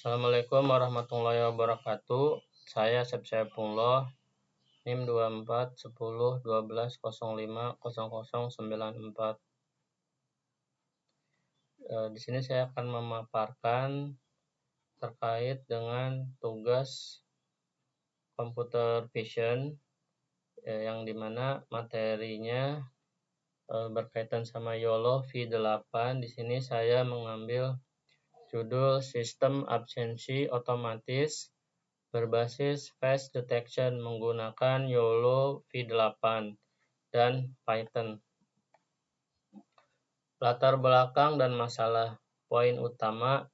Assalamualaikum warahmatullahi wabarakatuh. Saya Sepsepullah, NIM 241012050094. Di sini saya akan memaparkan terkait dengan tugas computer vision yang dimana materinya berkaitan sama YOLO V8. Di sini saya mengambil judul Sistem Absensi Otomatis berbasis Face Detection menggunakan YOLO V8 dan Python. Latar belakang dan masalah. Poin utama,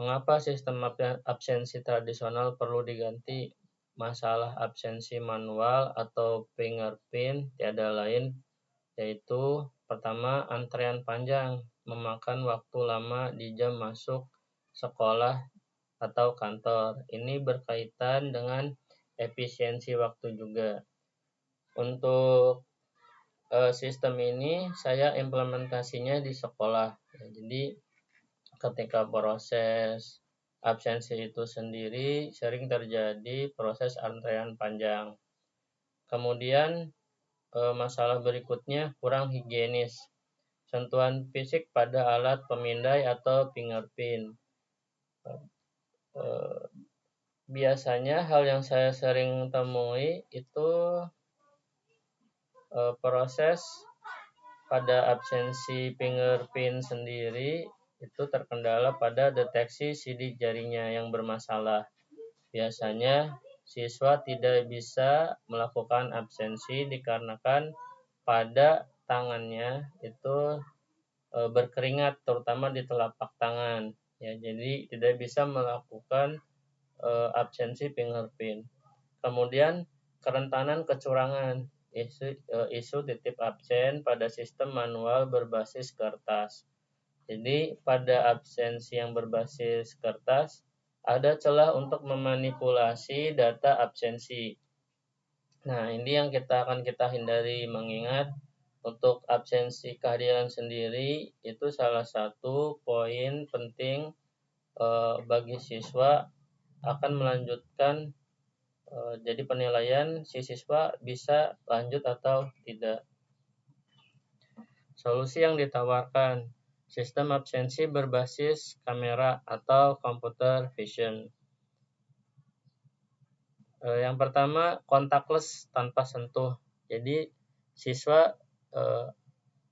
mengapa sistem absensi tradisional perlu diganti? Masalah absensi manual atau fingerprint tiada lain, yaitu pertama, antrean panjang, memakan waktu lama di jam masuk sekolah atau kantor. Ini berkaitan dengan efisiensi waktu juga. Untuk sistem ini saya implementasinya di sekolah. Jadi ketika proses absensi itu sendiri sering terjadi proses antrean panjang. Kemudian masalah berikutnya kurang higienis. Sentuhan fisik pada alat pemindai atau fingerprint. Biasanya hal yang saya sering temui itu proses pada absensi fingerprint sendiri itu terkendala pada deteksi sidik jarinya yang bermasalah. Biasanya siswa tidak bisa melakukan absensi dikarenakan pada tangannya itu berkeringat, terutama di telapak tangan. Ya, jadi tidak bisa melakukan absensi fingerprint. Kemudian kerentanan kecurangan, isu titip absen pada sistem manual berbasis kertas. Jadi pada absensi yang berbasis kertas ada celah untuk memanipulasi data absensi. Nah, ini yang akan kita hindari, mengingat untuk absensi kehadiran sendiri itu salah satu poin penting bagi siswa akan melanjutkan, jadi penilaian si siswa bisa lanjut atau tidak. Solusi yang ditawarkan, sistem absensi berbasis kamera atau computer vision. Yang pertama, contactless tanpa sentuh. Jadi siswa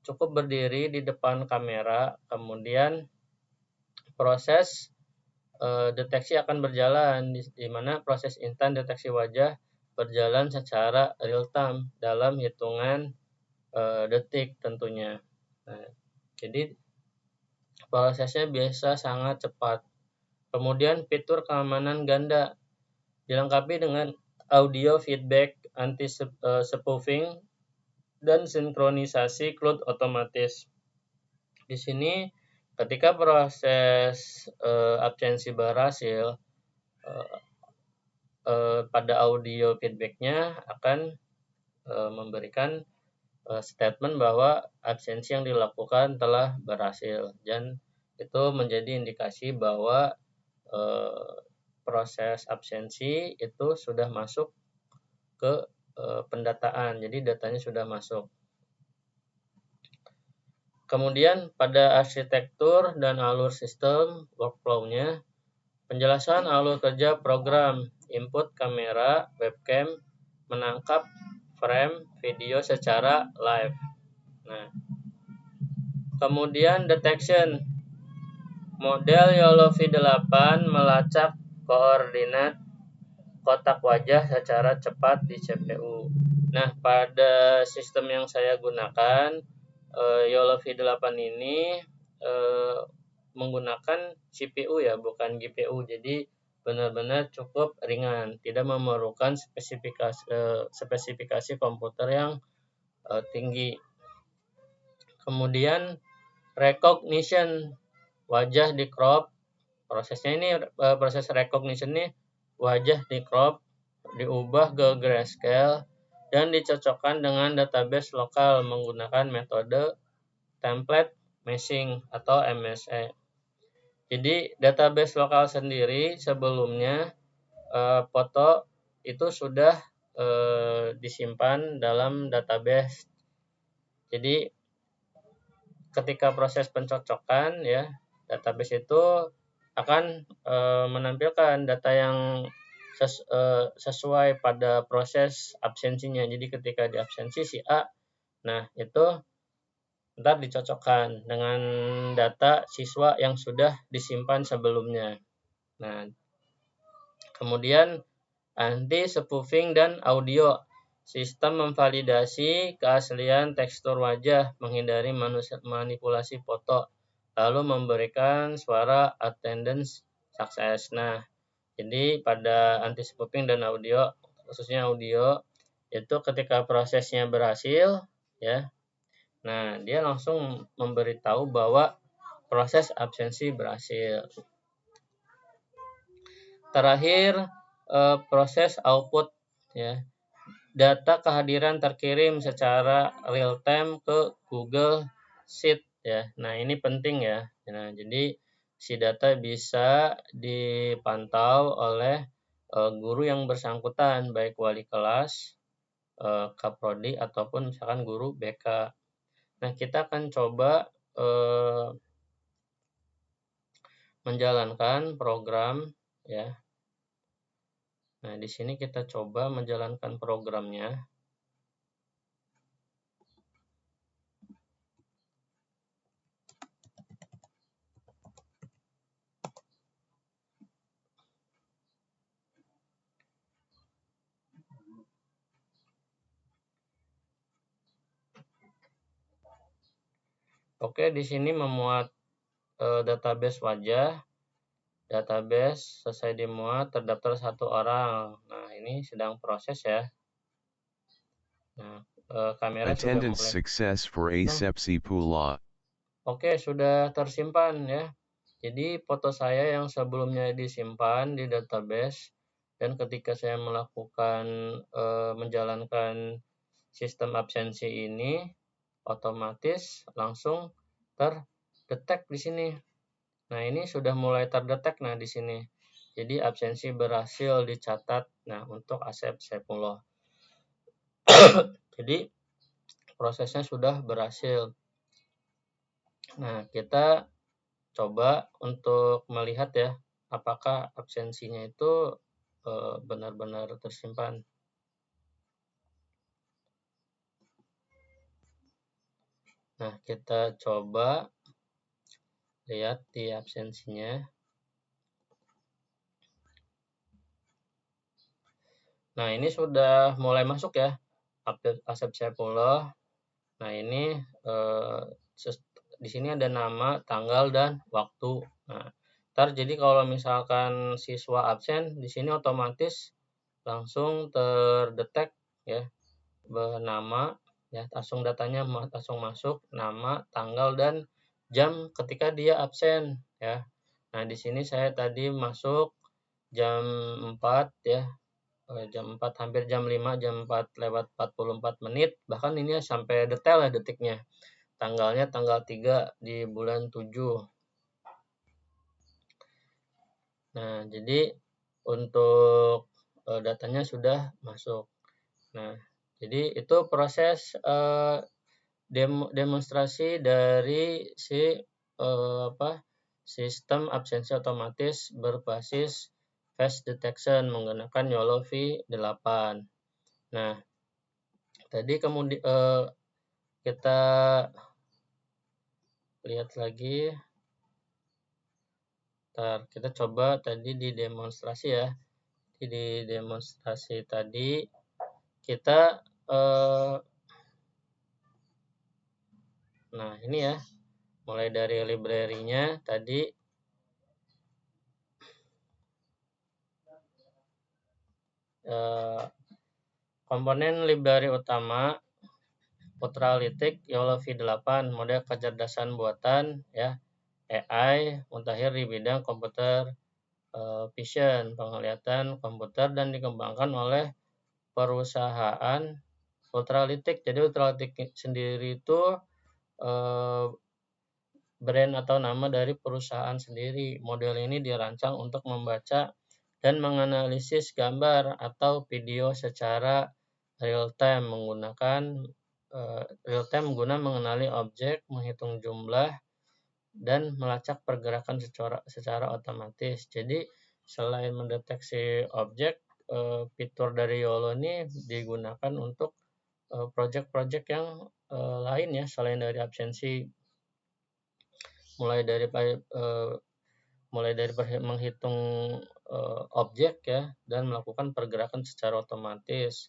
cukup berdiri di depan kamera, kemudian proses deteksi akan berjalan, di mana proses instan deteksi wajah berjalan secara real time dalam hitungan detik tentunya. Nah, jadi prosesnya biasa sangat cepat. Kemudian fitur keamanan ganda dilengkapi dengan audio feedback, anti-spoofing, dan sinkronisasi cloud otomatis. Di sini ketika proses absensi berhasil, pada audio feedbacknya akan memberikan statement bahwa absensi yang dilakukan telah berhasil, dan itu menjadi indikasi bahwa proses absensi itu sudah masuk ke pendataan, jadi datanya sudah masuk. Kemudian pada arsitektur dan alur sistem workflow-nya, penjelasan alur kerja program, input kamera, webcam, menangkap frame video secara live. Nah, kemudian detection, model YOLO V8 melacak koordinat kotak wajah secara cepat di CPU. Nah, pada sistem yang saya gunakan, YOLO V8 ini menggunakan CPU ya, bukan GPU. Jadi benar-benar cukup ringan, tidak memerlukan spesifikasi komputer yang tinggi. Kemudian recognition, wajah di crop. Prosesnya ini proses recognition ini wajah di crop, diubah ke grayscale, dan dicocokkan dengan database lokal menggunakan metode template matching atau MSE. Jadi database lokal sendiri sebelumnya foto itu sudah disimpan dalam database. Jadi ketika proses pencocokan ya, database itu akan menampilkan data yang sesuai pada proses absensinya. Jadi ketika di absensi si A, nah itu ntar dicocokkan dengan data siswa yang sudah disimpan sebelumnya. Nah, kemudian anti-spoofing dan audio. Sistem memvalidasi keaslian tekstur wajah, menghindari manipulasi foto, lalu memberikan suara attendance sukses. Nah, jadi pada anti-spoofing dan audio, khususnya audio, itu ketika prosesnya berhasil, ya, nah dia langsung memberitahu bahwa proses absensi berhasil. Terakhir, proses output, ya. Data kehadiran terkirim secara real time ke Google Sheet, ya. Nah, ini penting ya. Nah, jadi si data bisa dipantau oleh guru yang bersangkutan, baik wali kelas, kaprodi ataupun misalkan guru BK. Nah, kita akan coba menjalankan program, ya. Nah, di sini kita coba menjalankan programnya. Oke, di sini memuat database wajah. Database selesai dimuat, terdaftar 1 orang. Nah, ini sedang proses ya. Nah, kamera sudah Attendance mulai. success for Asepsi Pula. Oke, sudah tersimpan ya. Jadi foto saya yang sebelumnya disimpan di database dan ketika saya melakukan menjalankan sistem absensi ini otomatis langsung terdetek di sini. Nah, ini sudah mulai terdetek nah di sini. Jadi absensi berhasil dicatat nah untuk Asep Saifullah. Jadi prosesnya sudah berhasil. Nah, kita coba untuk melihat ya apakah absensinya itu benar-benar tersimpan. Nah, kita coba lihat di absensinya. Nah, ini sudah mulai masuk ya Asep Saifullah. Nah, ini di sini ada nama, tanggal, dan waktu. Nah, ntar jadi kalau misalkan siswa absen, di sini otomatis langsung terdetek ya nama, ya langsung datanya langsung masuk, nama, tanggal, dan jam ketika dia absen ya. Nah, di sini saya tadi masuk jam 4 ya. Jam 4 hampir jam 5, jam 4 lewat 44 menit, bahkan ini sampai detail ya detiknya. Tanggalnya tanggal 3 di bulan 7. Nah, jadi untuk datanya sudah masuk. Nah, jadi itu proses demonstrasi dari si sistem absensi otomatis berbasis face detection menggunakan YOLO V8. Nah, tadi kemudian kita lihat lagi. Ntar kita coba tadi di demonstrasi ya. Di demonstrasi tadi kita nah ini ya, mulai dari library-nya tadi komponen library utama Putralitik YOLO V8 model kecerdasan buatan ya, AI mutakhir di bidang komputer vision, penglihatan komputer, dan dikembangkan oleh perusahaan Ultralitik. Jadi Ultralitik sendiri itu brand atau nama dari perusahaan sendiri. Model ini dirancang untuk membaca dan menganalisis gambar atau video secara real time guna mengenali objek, menghitung jumlah, dan melacak pergerakan secara otomatis. Jadi selain mendeteksi objek, fitur dari YOLO ini digunakan untuk project-project yang lain ya selain dari absensi, mulai dari menghitung objek ya dan melakukan pergerakan secara otomatis.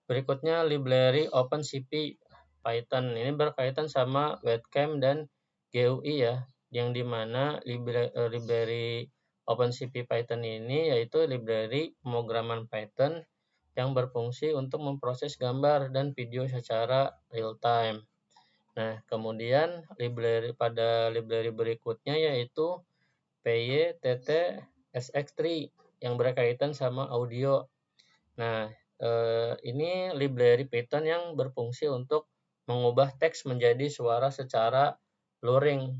Berikutnya library OpenCV Python. Ini berkaitan sama webcam dan GUI ya, yang dimana library OpenCV Python ini yaitu library pemrograman Python yang berfungsi untuk memproses gambar dan video secara real time. Nah, kemudian library berikutnya yaitu PyTT-SX3 yang berkaitan sama audio. Nah, ini library Python yang berfungsi untuk mengubah teks menjadi suara secara luring.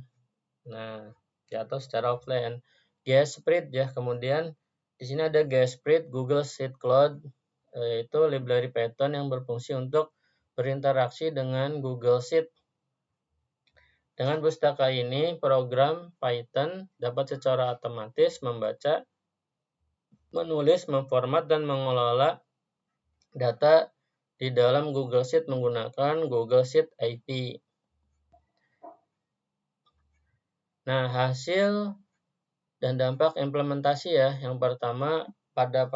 Nah, atau secara offline. GSPRIT ya, kemudian di sini ada GSPRIT Google Sheet Cloud, yaitu library Python yang berfungsi untuk berinteraksi dengan Google Sheet. Dengan pustaka ini, program Python dapat secara otomatis membaca, menulis, memformat, dan mengelola data di dalam Google Sheet menggunakan Google Sheet IP. Nah, hasil dan dampak implementasi ya. Yang pertama, pada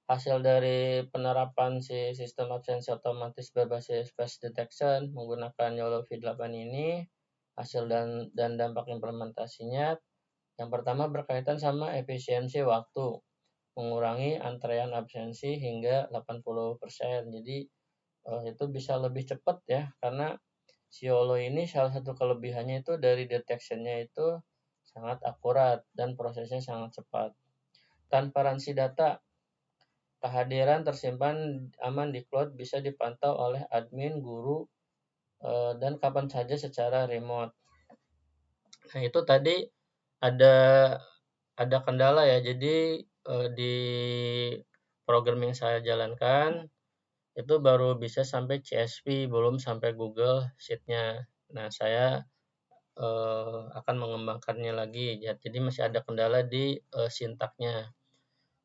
hasil dari penerapan sistem absensi otomatis berbasis face detection menggunakan YOLO V8 ini, hasil dan dampak implementasinya, yang pertama berkaitan sama efisiensi waktu, mengurangi antrean absensi hingga 80%. Jadi itu bisa lebih cepat ya, karena si YOLO ini salah satu kelebihannya itu dari detection-nya itu sangat akurat dan prosesnya sangat cepat. Transparansi data, kehadiran tersimpan aman di cloud bisa dipantau oleh admin, guru, dan kapan saja secara remote. Nah, itu tadi ada kendala ya. Jadi di program yang saya jalankan itu baru bisa sampai CSV, belum sampai Google Sheet-nya. Nah, saya akan mengembangkannya lagi ya. Jadi masih ada kendala di sintaknya.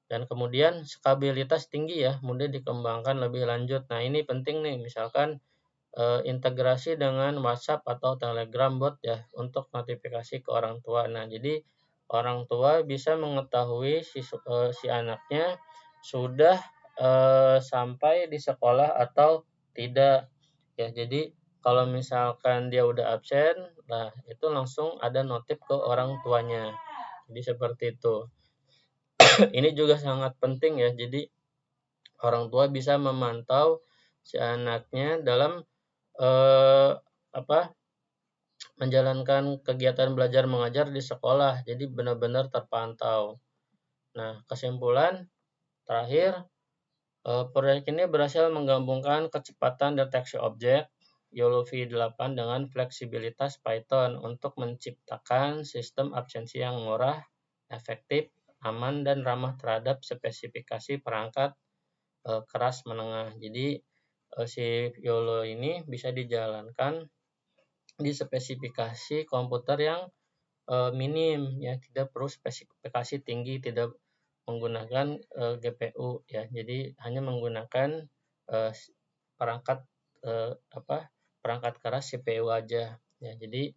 Dan kemudian skabilitas tinggi ya, mudah dikembangkan lebih lanjut. Nah, ini penting nih, misalkan integrasi dengan WhatsApp atau Telegram bot ya untuk notifikasi ke orang tua. Nah, jadi orang tua bisa mengetahui si anaknya sudah sampai di sekolah atau tidak ya. Jadi kalau misalkan dia udah absen, nah itu langsung ada notif ke orang tuanya. Jadi seperti itu. Ini juga sangat penting ya. Jadi orang tua bisa memantau si anaknya dalam menjalankan kegiatan belajar mengajar di sekolah. Jadi benar-benar terpantau. Nah, kesimpulan terakhir, proyek ini berhasil menggabungkan kecepatan deteksi objek YOLO V8 dengan fleksibilitas Python untuk menciptakan sistem absensi yang murah, efektif, aman, dan ramah terhadap spesifikasi perangkat keras menengah. Jadi si YOLO ini bisa dijalankan di spesifikasi komputer yang minim ya, tidak perlu spesifikasi tinggi, tidak menggunakan GPU ya. Jadi hanya menggunakan perangkat perangkat keras CPU aja ya. Jadi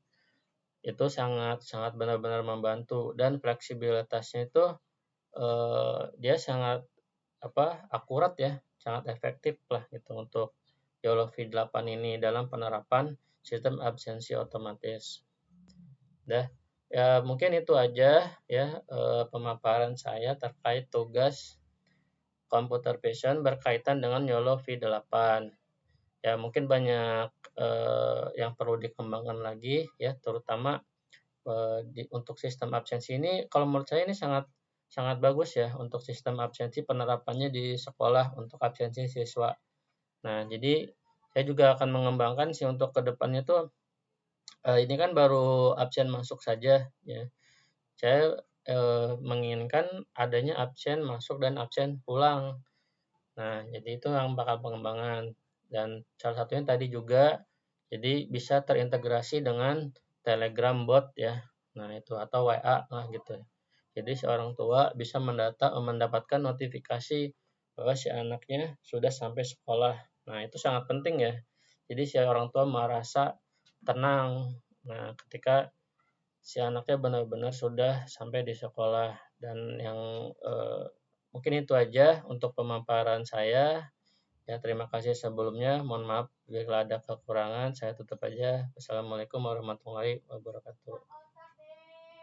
itu sangat benar-benar membantu, dan fleksibilitasnya itu dia sangat akurat ya, sangat efektif lah gitu untuk YOLO V8 ini dalam penerapan sistem absensi otomatis. Ya mungkin itu aja ya pemaparan saya terkait tugas computer vision berkaitan dengan YOLO V8. Ya mungkin banyak yang perlu dikembangkan lagi ya, terutama untuk sistem absensi ini. Kalau menurut saya ini sangat bagus ya untuk sistem absensi, penerapannya di sekolah untuk absensi siswa. Nah, jadi saya juga akan mengembangkan sih untuk kedepannya tuh Ini kan baru absen masuk saja ya. Saya menginginkan adanya absen masuk dan absen pulang. Nah, jadi itu yang bakal pengembangan. Dan salah satunya tadi juga, jadi bisa terintegrasi dengan Telegram bot ya. Nah, itu atau WA lah gitu. Jadi si orang tua bisa mendapatkan notifikasi bahwa si anaknya sudah sampai sekolah. Nah, itu sangat penting ya. Jadi si orang tua merasa tenang. Nah, ketika si anaknya benar-benar sudah sampai di sekolah. Dan yang mungkin itu aja untuk pemaparan saya. Ya, terima kasih sebelumnya. Mohon maaf bila ada kekurangan. Saya tutup aja. Wassalamualaikum warahmatullahi wabarakatuh.